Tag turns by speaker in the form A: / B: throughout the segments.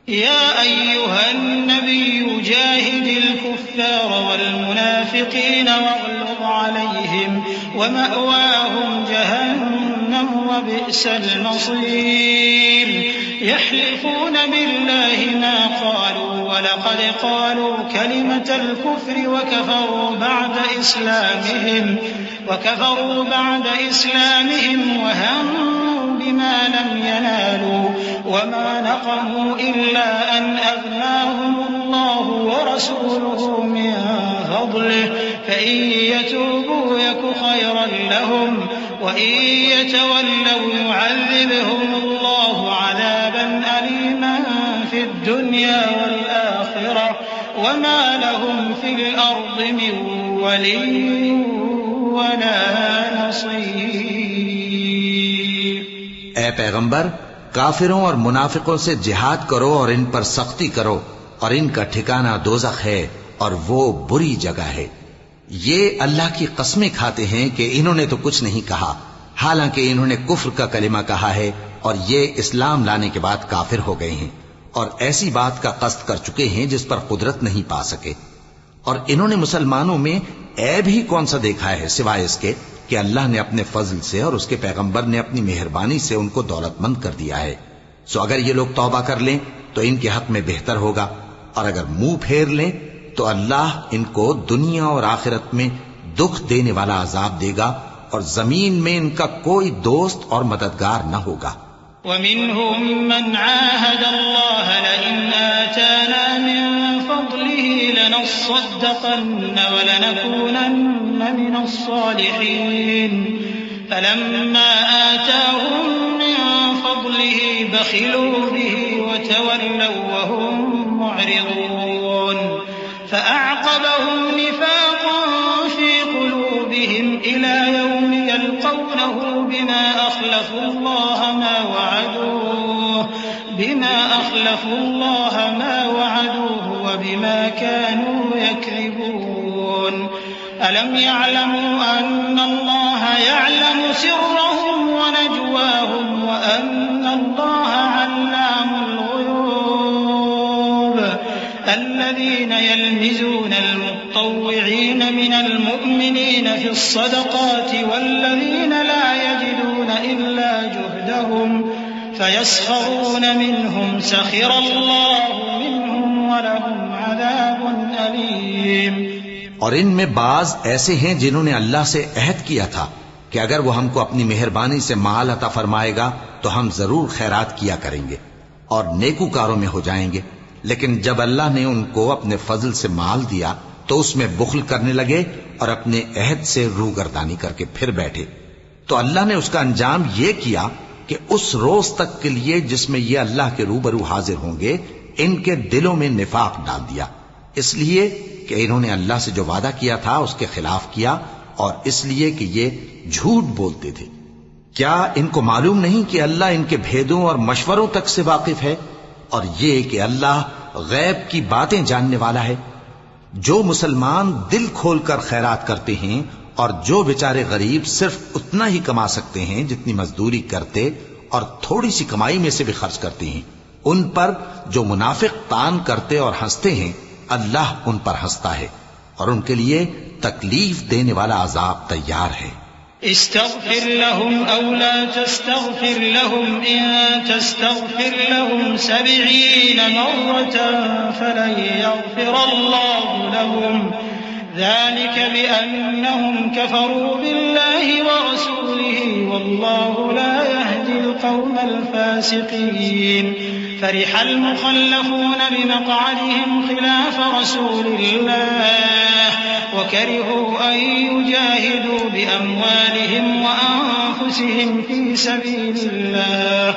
A: يا أيها النبي جاهد الكفار والمنافقين واغلظ عليهم ومأواهم جهنم وبئس المصير يحلفون بالله ما قالوا ولقد قالوا كلمة الكفر وكفروا بعد إسلامهم وهموا بما لم ينالوا وما نقموا إلا أن أغناهم الله ورسوله من فضله فإن يتوبوا يك خيرا لهم وإن يتولوا يعذبهم الله عذابا أليما في الدنيا والآخرة وما لهم في الأرض من ولي ولا نصير۔
B: اے پیغمبر، کافروں اور منافقوں سے جہاد کرو اور ان پر سختی کرو، اور ان کا ٹھکانہ دوزخ ہے اور وہ بری جگہ ہے۔ یہ اللہ کی قسمیں کھاتے ہیں کہ انہوں نے تو کچھ نہیں کہا، حالانکہ انہوں نے کفر کا کلمہ کہا ہے اور یہ اسلام لانے کے بعد کافر ہو گئے ہیں، اور ایسی بات کا قصد کر چکے ہیں جس پر قدرت نہیں پا سکے۔ اور انہوں نے مسلمانوں میں عیب ہی کون سا دیکھا ہے سوائے اس کے کہ اللہ نے اپنے فضل سے اور اس کے پیغمبر نے اپنی مہربانی سے ان کو دولت مند کر دیا ہے۔ سو اگر یہ لوگ توبہ کر لیں تو ان کے حق میں بہتر ہوگا، اور اگر منہ پھیر لیں تو اللہ ان کو دنیا اور آخرت میں دکھ دینے والا عذاب دے گا، اور زمین میں ان کا کوئی دوست اور مددگار نہ ہوگا۔
A: وَمِنْهُمْ مَنْ عَاهَدَ اللَّهَ لَئِنْ آتَانَا مِنْ فَضْلِهِ لَنَصَّدَّقَنَّ وَلَنَكُونَنَّ مِنَ الصَّالِحِينَ فَلَمَّا آتَاهُمْ مِنْ فَضْلِهِ بَخِلُوا بِهِ وَتَوَلَّوْا وَهُمْ مُعْرِضُونَ فَأَعْقَبَهُمْ نِفَاقًا فِي قُلُوبِهِمْ إِلَى يَوْمِ يَلْقَوْنَهُ بِمَا أَخْلَفُوا اللَّهَ مَا وَعَدُوهُ وَبِمَا كَانُوا يَكْذِبُونَ أَلَمْ يَعْلَمُوا أَنَّ اللَّهَ يَعْلَمُ سِرَّهُمْ وَنَجْوَاهُمْ وَأَنَّ اللَّهَ عَلَّامُ الْغُيُوبِ الَّذِينَ يَلْمِزُونَ الْمُطَّوِّعِينَ مِنَ الْمُؤْمِنِينَ فِي الصَّدَقَاتِ وَالَّذِينَ لَا يَجِدُونَ إِلَّا جُهْدَهُمْ فَيَسْخَرُونَ مِنْهُمْ سَخِرَ اللَّهُ مِنْهُمْ وَلَهُمْ عَذَابٌ أَلِيمٌ۔
B: اور ان میں بعض ایسے ہیں جنہوں نے اللہ سے عہد کیا تھا کہ اگر وہ ہم کو اپنی مہربانی سے مال عطا فرمائے گا تو ہم ضرور خیرات کیا کریں گے اور نیکوکاروں میں ہو جائیں گے، لیکن جب اللہ نے ان کو اپنے فضل سے مال دیا تو اس میں بخل کرنے لگے اور اپنے عہد سے روگردانی کر کے پھر بیٹھے۔ تو اللہ نے اس کا انجام یہ کیا کہ اس روز تک کے لیے جس میں یہ اللہ کے روبرو حاضر ہوں گے ان کے دلوں میں نفاق ڈال دیا، اس لیے کہ انہوں نے اللہ سے جو وعدہ کیا تھا اس کے خلاف کیا، اور اس لیے کہ یہ جھوٹ بولتے تھے۔ کیا ان کو معلوم نہیں کہ اللہ ان کے بھیدوں اور مشوروں تک سے واقف ہے، اور یہ کہ اللہ غیب کی باتیں جاننے والا ہے؟ جو مسلمان دل کھول کر خیرات کرتے ہیں اور جو بیچارے غریب صرف اتنا ہی کما سکتے ہیں جتنی مزدوری کرتے اور تھوڑی سی کمائی میں سے بھی خرچ کرتے ہیں، ان پر جو منافق تان کرتے اور ہنستے ہیں اللہ ان پر ہنستا ہے، اور ان کے لیے تکلیف دینے والا عذاب تیار ہے۔
A: استغفر لهم أو لا تستغفر لهم إن تستغفر لهم 70 مرة فلن يغفر الله لهم ذلك بأنهم كفروا بالله ورسوله والله لا يهدي القوم الفاسقين فرح المخلفون بمقعدهم خلاف رسول الله وكرهوا أن يجاهدوا بأموالهم وأنفسهم في سبيل الله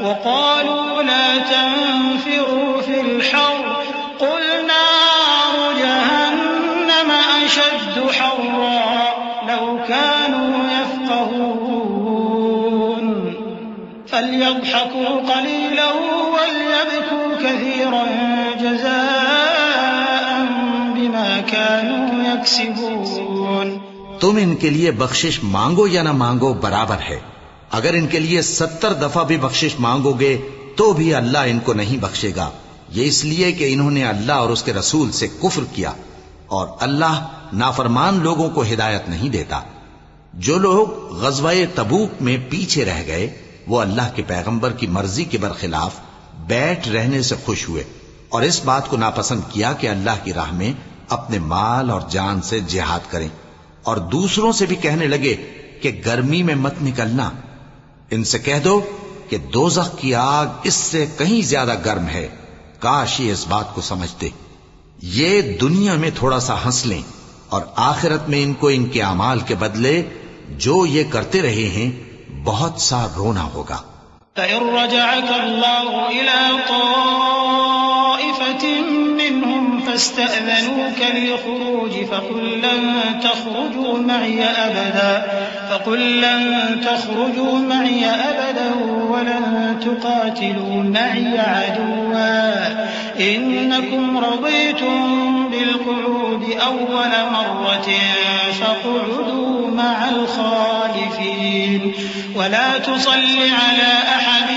A: وقالوا لا تنفروا في الحر قل نار جهنم أشد حرا لو كانوا يفقهون فليضحكوا قليلا وليبكوا كثيرا جزاء بما كانوا يكسبون۔
B: تم ان کے لیے بخشش مانگو یا نہ مانگو برابر ہے، اگر ان کے لیے 70 دفعہ بھی بخشش مانگو گے تو بھی اللہ ان کو نہیں بخشے گا، یہ اس لیے کہ انہوں نے اللہ اور اس کے رسول سے کفر کیا، اور اللہ نافرمان لوگوں کو ہدایت نہیں دیتا۔ جو لوگ غزوہ تبوک میں پیچھے رہ گئے وہ اللہ کے پیغمبر کی مرضی کے برخلاف بیٹھ رہنے سے خوش ہوئے، اور اس بات کو ناپسند کیا کہ اللہ کی راہ میں اپنے مال اور جان سے جہاد کریں، اور دوسروں سے بھی کہنے لگے کہ گرمی میں مت نکلنا۔ ان سے کہہ دو کہ دوزخ کی آگ اس سے کہیں زیادہ گرم ہے، کاش یہ اس بات کو سمجھتے۔ یہ دنیا میں تھوڑا سا ہنس لیں، اور آخرت میں ان کو ان کے اعمال کے بدلے جو یہ کرتے رہے ہیں بہت سا رونا ہوگا۔
A: فَإِن رَّجَعَكَ اللَّهُ إِلَىٰ طَائِفَةٍ مِّنْهُمْ فَاسْتَأْذَنُوكَ لِلْخُرُوجِ فَقُل لَّن تَخْرُجُوا مَعِيَ أَبَدًا وَلَن تُقَاتِلُوا مَعِيَ عَدُوًّا إِنَّكُمْ رَضِيتُم بِالْقُعُودِ أَوَّلَ مَرَّةٍ فَاقْعُدُوا مَعَ الْخَالِفِينَ وَلَا تُصَلِّ عَلَىٰ أَحَدٍ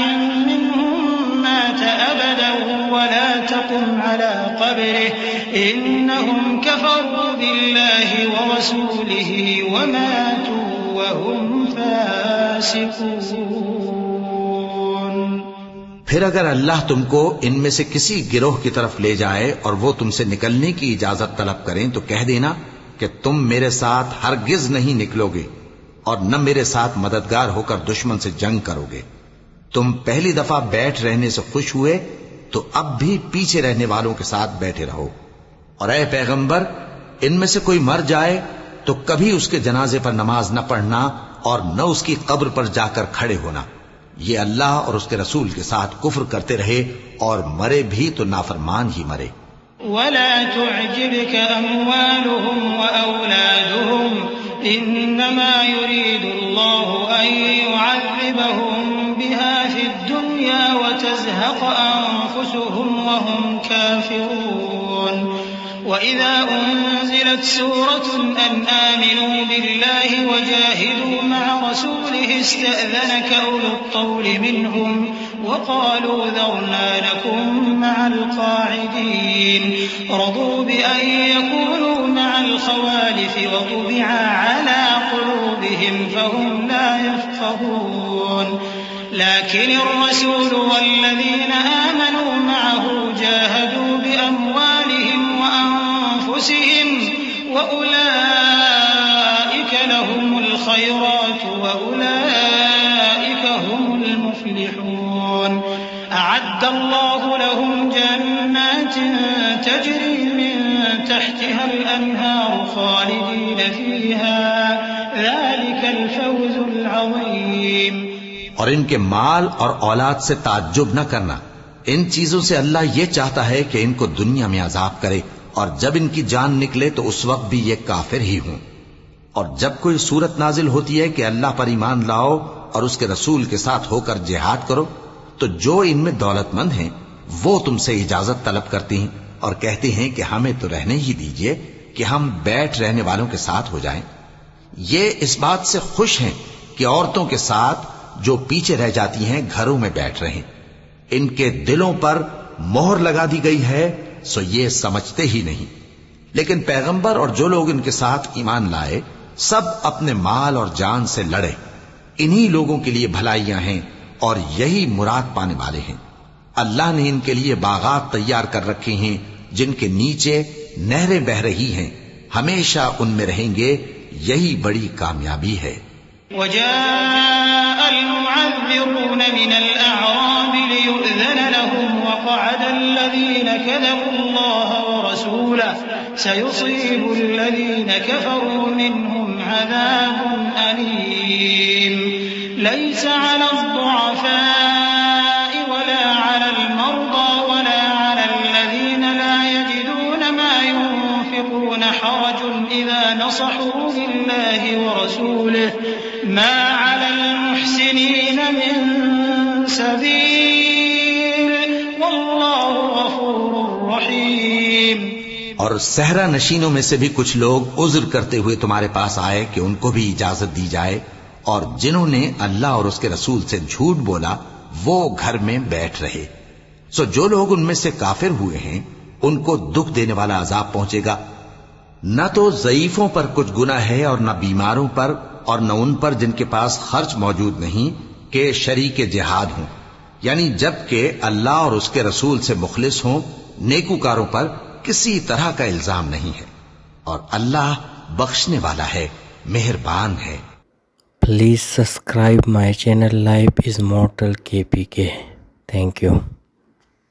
A: مِّنْهُم مَّاتَ أَبَدًا وَلَا تَقُمْ عَلَىٰ قَبْرِهِ إِنَّهُمْ كَفَرُوا بِاللَّهِ وَرَسُولِهِ وَمَاتُوا وَهُمْ فَاسِقُونَ۔
B: پھر اگر اللہ تم کو ان میں سے کسی گروہ کی طرف لے جائے اور وہ تم سے نکلنے کی اجازت طلب کریں تو کہہ دینا کہ تم میرے ساتھ ہرگز نہیں نکلو گے اور نہ میرے ساتھ مددگار ہو کر دشمن سے جنگ کرو گے۔ تم پہلی دفعہ بیٹھ رہنے سے خوش ہوئے تو اب بھی پیچھے رہنے والوں کے ساتھ بیٹھے رہو، اور اے پیغمبر ان میں سے کوئی مر جائے تو کبھی اس کے جنازے پر نماز نہ پڑھنا اور نہ اس کی قبر پر جا کر کھڑے ہونا۔ یہ اللہ اور اس کے رسول کے ساتھ کفر کرتے رہے اور مرے بھی تو نافرمان ہی مرے۔
A: وَلَا تُعْجِبْكَ أَمْوَالُهُمْ وَأَوْلَادُهُمْ إِنَّمَا يُرِيدُ اللَّهُ أَن يُعَذِّبَهُم بِهَا فِي الدُّنْيَا وَتَزْهَقَ أَنفُسُهُمْ وَهُمْ كَافِرُونَ۔ وَإِذَا أُنزِلَتْ سُورَةٌ أَنْ آمِنُوا بِاللَّهِ وَجَاهِدُوا مَعَ رَسُولِهِ اسْتَأْذَنَكَ أُولُو الطَّوْلِ مِنْهُمْ وَقَالُوا ذَرْنَا نَكُن مَّعَ الْقَاعِدِينَ رَضُوا بِأَن يَكُونُوا مَعَ الْخَوَالِفِ وَطُبِعَ عَلَىٰ قُلُوبِهِمْ فَهُمْ لَا يَفْقَهُونَ لَٰكِنِ الرَّسُولُ وَالَّذِينَ آمَنُوا مَعَهُ جَاهَدُوا بِأَمْوَالِهِمْ وَأَنفُسِهِمْ وَأُولَٰئِكَ لَهُمُ الْخَيْرَاتُ وَأُولَٰئِكَ هُمُ الْمُفْلِحُونَ أَعَدَّ اللَّهُ لَهُمْ جَنَّاتٍ تَجْرِي مِن تَحْتِهَا الْأَنْهَارُ خَالِدِينَ فِيهَا ذَلِكَ الْفَوْزُ الْعَظِيمُ۔
B: اور ان کے مال اور اولاد سے تعجب نہ کرنا، ان چیزوں سے اللہ یہ چاہتا ہے کہ ان کو دنیا میں عذاب کرے، اور جب ان کی جان نکلے تو اس وقت بھی یہ کافر ہی ہوں۔ اور جب کوئی صورت نازل ہوتی ہے کہ اللہ پر ایمان لاؤ اور اس کے رسول کے ساتھ ہو کر جہاد کرو، تو جو ان میں دولت مند ہیں وہ تم سے اجازت طلب کرتی ہیں اور کہتے ہیں کہ ہمیں تو رہنے ہی دیجئے کہ ہم بیٹھ رہنے والوں کے ساتھ ہو جائیں۔ یہ اس بات سے خوش ہیں کہ عورتوں کے ساتھ جو پیچھے رہ جاتی ہیں گھروں میں بیٹھ رہیں۔ ان کے دلوں پر مہر لگا دی گئی ہے سو یہ سمجھتے ہی نہیں۔ لیکن پیغمبر اور جو لوگ ان کے ساتھ ایمان لائے سب اپنے مال اور جان سے لڑے، انہی لوگوں کے لیے بھلائیاں ہیں اور یہی مراد پانے والے ہیں۔ اللہ نے ان کے لیے باغات تیار کر رکھے ہیں جن کے نیچے نہریں بہ رہی ہیں، ہمیشہ ان میں رہیں گے، یہی بڑی کامیابی ہے۔
A: وَجَاءَ الْمُعَذِّرُونَ مِنَ الْأَعْرَابِ لِيُؤْذَنَ لَهُمْ وَقَعَدَ الَّذِينَ كَذَبُوا اللَّهَ وَرَسُولَهُ سَيُصِيبُ الَّذِينَ كَفَرُوا مِنْهُمْ عَذَابٌ أَلِيمٌ لَيْسَ عَلَى الضُّعَفَاءِ وَلَا عَلَى الْمَرْضَىٰ وَلَا عَلَى الَّذِينَ لَا يَجِدُونَ مَا يُنفِقُونَ حَرَجٌ إِذَا نَصَحُوا لِلَّهِ وَرَسُولِهِ مَا عَلَى الْمُحْسِنِينَ مِن سَبِيلٍ وَاللَّهُ غَفُورٌ رَّحِيمٌ۔
B: اور صحرا نشینوں میں سے بھی کچھ لوگ عذر کرتے ہوئے تمہارے پاس آئے کہ ان کو بھی اجازت دی جائے، اور جنہوں نے اللہ اور اس کے رسول سے جھوٹ بولا وہ گھر میں بیٹھ رہے۔ سو جو لوگ ان میں سے کافر ہوئے ہیں ان کو دکھ دینے والا عذاب پہنچے گا. نہ تو ضعیفوں پر کچھ گناہ ہے اور نہ بیماروں پر اور نہ ان پر جن کے پاس خرچ موجود نہیں کہ شریک جہاد ہوں، یعنی جب کہ اللہ اور اس کے رسول سے مخلص ہوں. نیکوکاروں پر کسی طرح کا الزام نہیں ہے اور اللہ بخشنے والا ہے، مہربان ہے.
C: Please subscribe my channel Lifeismortalkpk. Thank you.